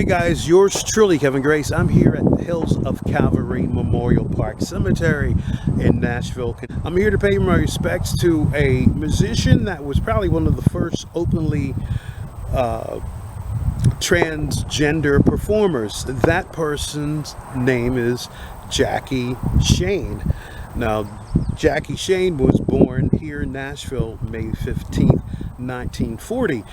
Hey guys, yours truly, Kevin Grace. I'm here at the Hills of Calvary Memorial Park Cemetery in Nashville. I'm here to pay my respects to a musician that was probably one of the first openly transgender performers. That person's name is Jackie Shane. Now, Jackie Shane was born here in Nashville May 15th, 1940. He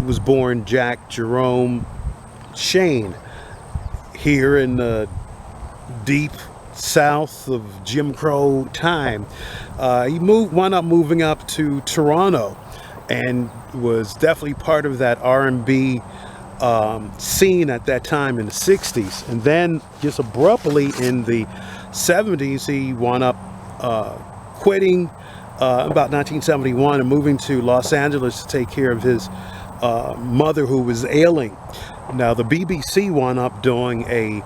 was born Jack Jerome Shane here in the deep south of Jim Crow time. He wound up moving up to Toronto and was definitely part of that R&B scene at that time in the 60s. And then just abruptly in the 70s, he wound up quitting about 1971 and moving to Los Angeles to take care of his mother who was ailing. Now the BBC wound up doing a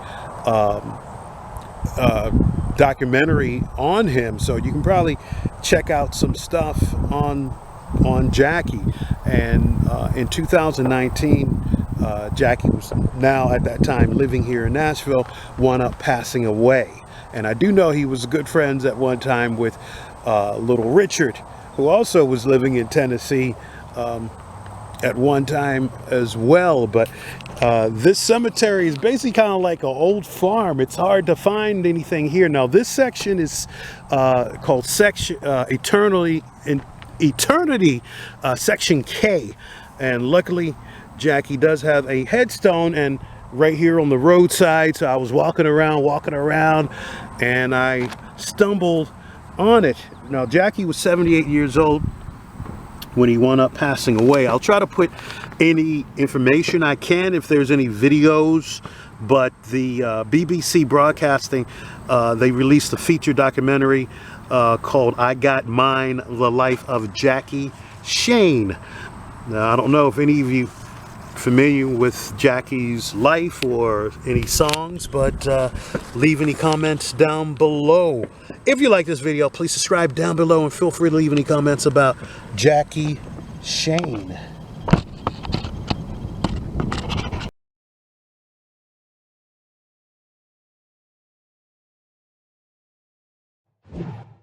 documentary on him, so you can probably check out some stuff on Jackie. And in 2019, Jackie was now at that time living here in Nashville, wound up passing away. And I do know he was good friends at one time with Little Richard, who also was living in Tennessee at one time as well. But this cemetery is basically kind of like an old farm. It's hard to find anything here. Now this section is called section Eternity Section K, and luckily Jackie does have a headstone and right here on the roadside. So I was walking around and I stumbled on it. Now Jackie was 78 years old when he wound up passing away. I'll try to put any information I can if there's any videos, but the BBC Broadcasting, they released a feature documentary called I Got Mine, The Life of Jackie Shane. Now, I don't know if any of you familiar with Jackie's life or any songs, but leave any comments down below. If you like this video, please subscribe down below and feel free to leave any comments about Jackie Shane.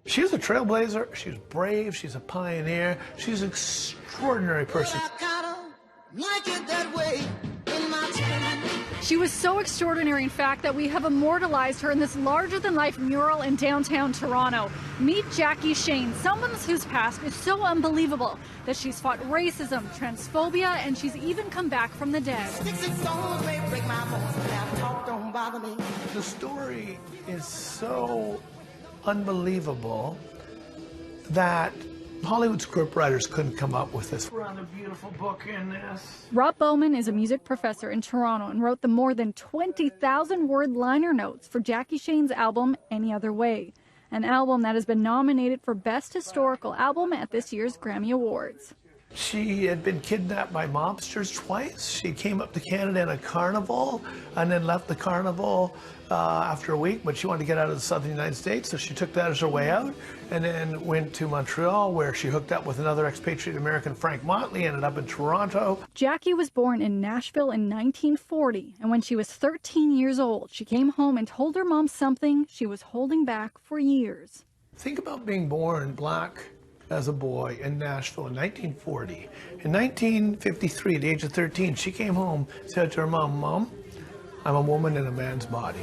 She's a trailblazer, she's brave, she's a pioneer, she's an extraordinary person. She was so extraordinary, in fact, that we have immortalized her in this larger-than-life mural in downtown Toronto. Meet Jackie Shane, someone whose past is so unbelievable that she's fought racism, transphobia, and she's even come back from the dead. The story is so unbelievable that Hollywood scriptwriters couldn't come up with this. We're on a beautiful book in this. Rob Bowman is a music professor in Toronto and wrote the more than 20,000-word liner notes for Jackie Shane's album, Any Other Way, an album that has been nominated for Best Historical Album at this year's Grammy Awards. She had been kidnapped by mobsters twice. She came up to Canada in a carnival and then left the carnival after a week, but she wanted to get out of the southern United States, so she took that as her way out and then went to Montreal, where she hooked up with another expatriate American, Frank Motley, ended up in Toronto. Jackie was born in Nashville in 1940, and when she was 13 years old, she came home and told her mom something she was holding back for years. Think about being born black as a boy in Nashville in 1940. In 1953, at the age of 13, she came home, said to her mom, "Mom, I'm a woman in a man's body."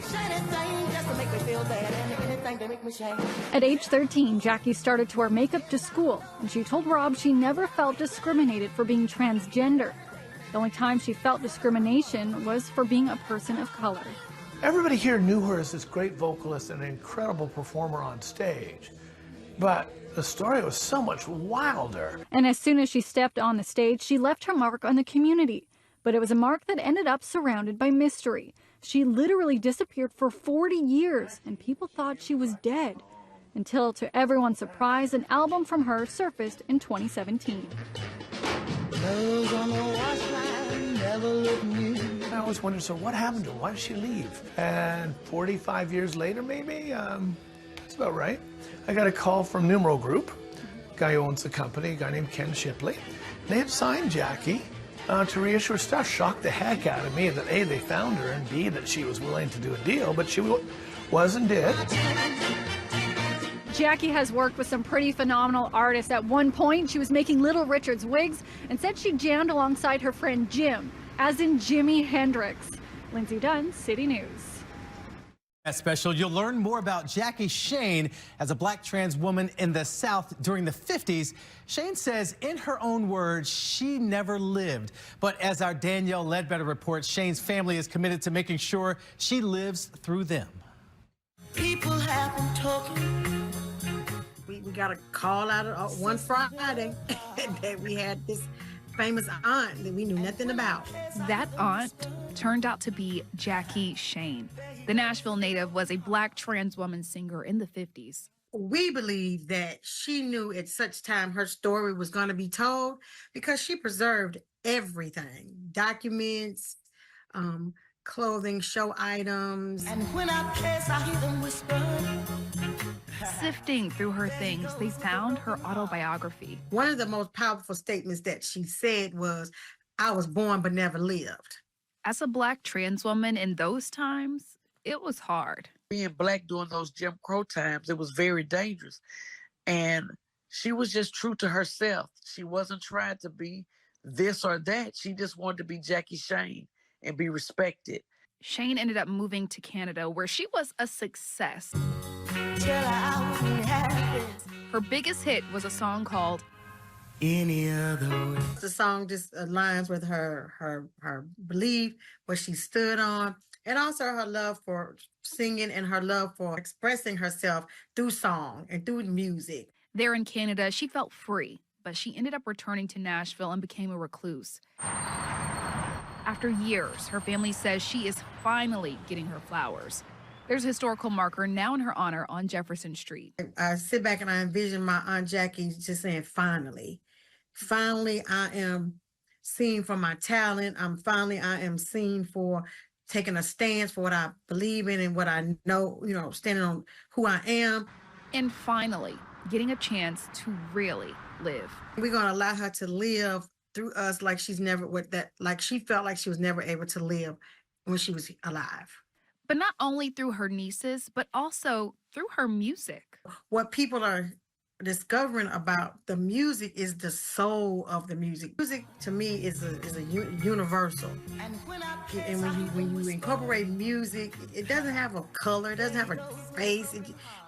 At age 13, Jackie started to wear makeup to school, and she told Rob she never felt discriminated for being transgender. The only time she felt discrimination was for being a person of color. Everybody here knew her as this great vocalist and an incredible performer on stage, but the story was so much wilder. And as soon as she stepped on the stage, she left her mark on the community. But it was a mark that ended up surrounded by mystery. She literally disappeared for 40 years, and people thought she was dead. Until, to everyone's surprise, an album from her surfaced in 2017. I always wondered, so what happened to her? Why did she leave? And 45 years later, maybe, that's about right, I got a call from Numeral Group, guy who owns the company, a guy named Ken Shipley. They had signed Jackie to reissue her stuff. Shocked the heck out of me that A, they found her, and B, that she was willing to do a deal, but she was and did. Jackie has worked with some pretty phenomenal artists. At one point, she was making Little Richard's wigs and said she jammed alongside her friend Jim, as in Jimi Hendrix. Lindsay Dunn, City News. That special, you'll learn more about Jackie Shane as a black trans woman in the South during the 50s. Shane says, in her own words, she never lived. But as our Danielle Ledbetter reports, Shane's family is committed to making sure she lives through them. People have been talking. We got a call out of one Friday that we had this famous aunt that we knew nothing about. That aunt turned out to be Jackie Shane. The Nashville native was a black trans woman singer in the 50s. We believe that she knew at such time her story was going to be told because she preserved everything, documents, clothing, show items. And when I pass, I hear them whisper. Sifting through her things, they found her autobiography. One of the most powerful statements that she said was, "I was born but never lived." As a black trans woman in those times, it was hard. Being black during those Jim Crow times, it was very dangerous. And she was just true to herself. She wasn't trying to be this or that. She just wanted to be Jackie Shane and be respected. Shane ended up moving to Canada, where she was a success. Her biggest hit was a song called Any Other Way. The song just aligns with her belief, what she stood on, and also her love for singing and her love for expressing herself through song and through music. There in Canada, she felt free, but she ended up returning to Nashville and became a recluse. After years, her family says she is finally getting her flowers. There's a historical marker now in her honor on Jefferson Street. I sit back and I envision my Aunt Jackie just saying, finally. Finally, I am seen for my talent. I am seen for taking a stance for what I believe in and what I know, standing on who I am. And finally, getting a chance to really live. We're going to allow her to live through us like she felt like she was never able to live when she was alive. But not only through her nieces, but also through her music. What people are discovering about the music is the soul of the music. Music to me is a universal. And when you incorporate music, it doesn't have a color, it doesn't have a face.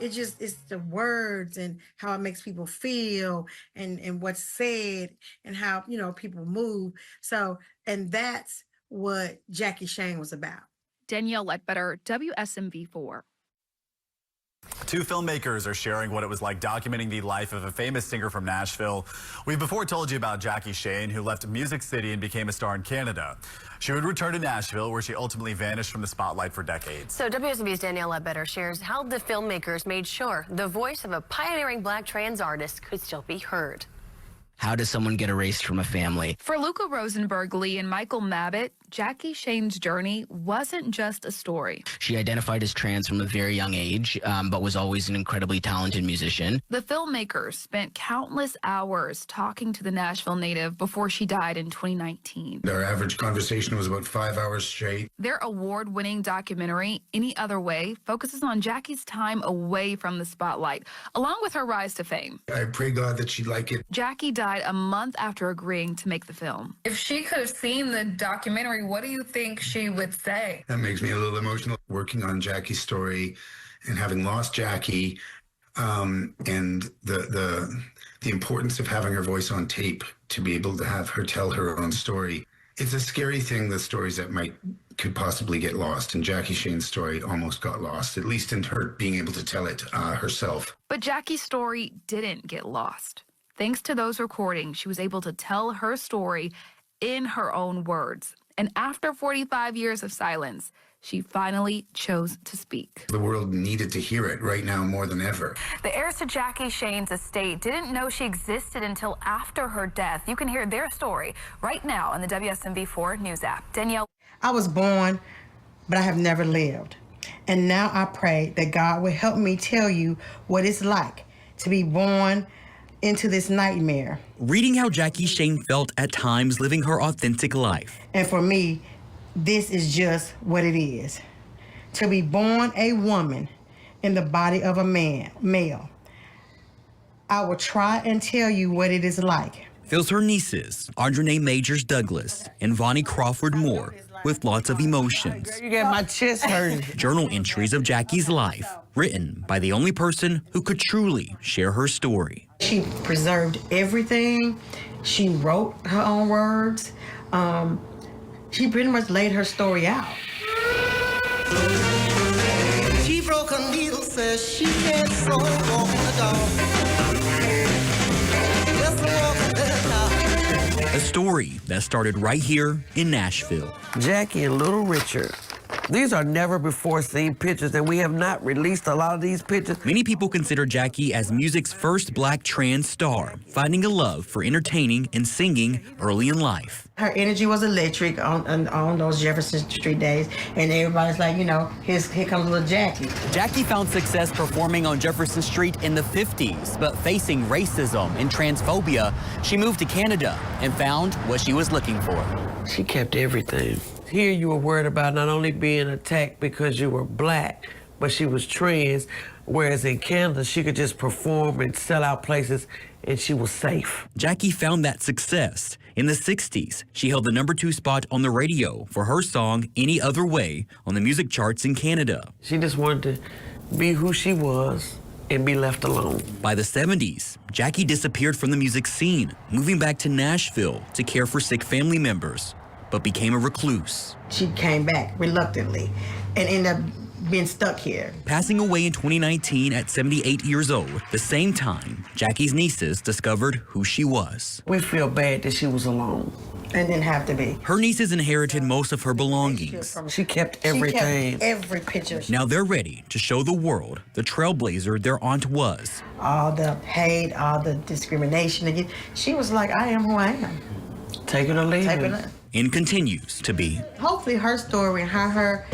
It's the words and how it makes people feel and what's said and how people move. So, and that's what Jackie Shane was about. Danielle Ledbetter, WSMV4. Two filmmakers are sharing what it was like documenting the life of a famous singer from Nashville. We've before told you about Jackie Shane, who left Music City and became a star in Canada. She would return to Nashville, where she ultimately vanished from the spotlight for decades. So WSMV's Danielle Ledbetter shares how the filmmakers made sure the voice of a pioneering black trans artist could still be heard. How does someone get erased from a family? For Luca Rosenberg Lee and Michael Mabbitt, Jackie Shane's journey wasn't just a story. She identified as trans from a very young age, but was always an incredibly talented musician. The filmmakers spent countless hours talking to the Nashville native before she died in 2019. Our average conversation was about 5 hours straight. Their award-winning documentary, Any Other Way, focuses on Jackie's time away from the spotlight, along with her rise to fame. I pray God that she'd like it. Jackie died a month after agreeing to make the film. If she could have seen the documentary, what do you think she would say? That makes me a little emotional. Working on Jackie's story and having lost Jackie, and the importance of having her voice on tape to be able to have her tell her own story. It's a scary thing, the stories that could possibly get lost, and Jackie Shane's story almost got lost, at least in her being able to tell it herself. But Jackie's story didn't get lost. Thanks to those recordings, she was able to tell her story in her own words. And after 45 years of silence, she finally chose to speak. The world needed to hear it right now more than ever. The heirs to Jackie Shane's estate didn't know she existed until after her death. You can hear their story right now on the WSMV4 News app. Danielle. I was born, but I have never lived. And now I pray that God will help me tell you what it's like to be born into this nightmare. Reading how Jackie Shane felt at times living her authentic life. And for me, this is just what it is. To be born a woman in the body of a male. I will try and tell you what it is like. Fills her nieces, Audrey Majors Douglas and Vonnie Crawford Moore, with lots of emotions. You got my chest hurting. Journal entries of Jackie's life, written by the only person who could truly share her story. She preserved everything. She wrote her own words. She pretty much laid her story out. She broke a needle, says she can't so walk the dog. Just walk the dog. A story that started right here in Nashville. Jackie and Little Richard. These are never before seen pictures, and we have not released a lot of these pictures. Many people consider Jackie as music's first black trans star, finding a love for entertaining and singing early in life. Her energy was electric on those Jefferson Street days, and everybody's like, you know, here comes little Jackie. Jackie found success performing on Jefferson Street in the 50s, but facing racism and transphobia, she moved to Canada and found what she was looking for. She kept everything. Here you were worried about not only being attacked because you were black, but she was trans, whereas in Canada, she could just perform and sell out places, and she was safe. Jackie found that success. In the 60s, she held the #2 spot on the radio for her song Any Other Way on the music charts in Canada. She just wanted to be who she was and be left alone. By the 70s, Jackie disappeared from the music scene, moving back to Nashville to care for sick family members, but became a recluse. She came back reluctantly and ended up being stuck here. Passing away in 2019 at 78 years old, the same time Jackie's nieces discovered who she was. We feel bad that she was alone. And didn't have to be. Her nieces inherited most of her belongings. She kept everything. She kept every picture. Now they're ready to show the world the trailblazer their aunt was. All the hate, all the discrimination again. She was like, I am who I am. Take it or leave it. And continues to be. Hopefully her story and her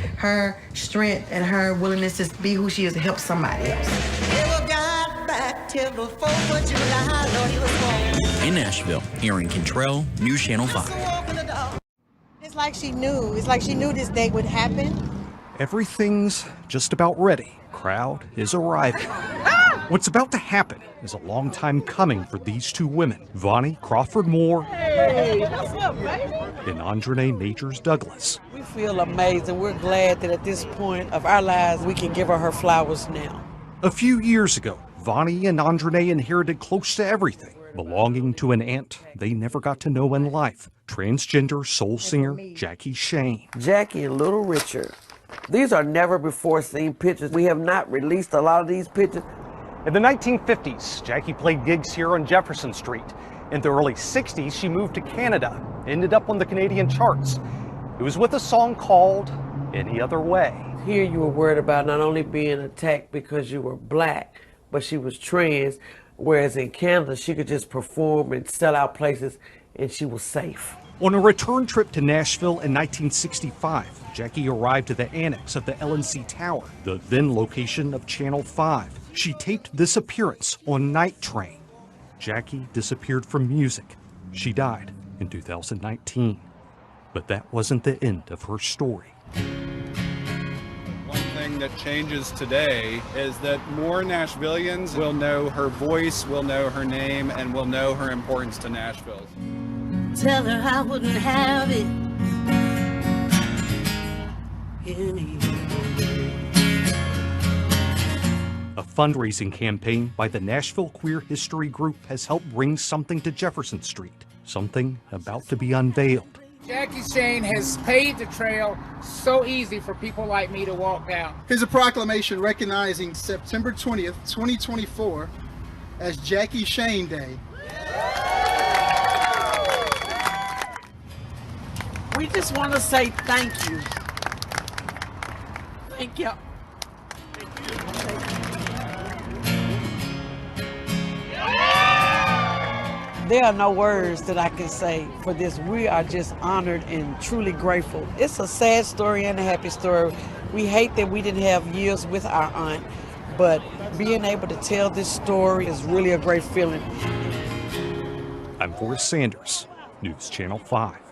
strength and her willingness to be who she is to help somebody else. In Nashville, Aaron Cantrell, News Channel 5. It's like she knew. It's like she knew this day would happen. Everything's just about ready. Crowd is arriving. What's about to happen is a long time coming for these two women, Vonnie Crawford Moore and Audrey Majors Douglas. We feel amazing. We're glad that at this point of our lives, we can give her flowers now. A few years ago, Vonnie and Audrey inherited close to everything, belonging to an aunt they never got to know in life, transgender soul singer Jackie Shane. Jackie and Little Richard. These are never before seen pictures. We have not released a lot of these pictures. In the 1950s, Jackie played gigs here on Jefferson Street. In the early 60s, she moved to Canada, ended up on the Canadian charts. It was with a song called Any Other Way. Here you were worried about not only being attacked because you were black, but she was trans, whereas in Canada, she could just perform and sell out places, and she was safe. On a return trip to Nashville in 1965, Jackie arrived at the annex of the LNC Tower, the then location of Channel 5. She taped this appearance on Night Train. Jackie disappeared from music. She died in 2019. But that wasn't the end of her story. One thing that changes today is that more Nashvillians will know her voice, will know her name, and will know her importance to Nashville. Tell her I wouldn't have it any A fundraising campaign by the Nashville Queer History Group has helped bring something to Jefferson Street, something about to be unveiled. Jackie Shane has paved the trail so easy for people like me to walk down. Here's a proclamation recognizing September 20th, 2024 as Jackie Shane Day. We just want to say thank you. Thank you. There are no words that I can say for this. We are just honored and truly grateful. It's a sad story and a happy story. We hate that we didn't have years with our aunt, but being able to tell this story is really a great feeling. I'm Forrest Sanders, News Channel 5.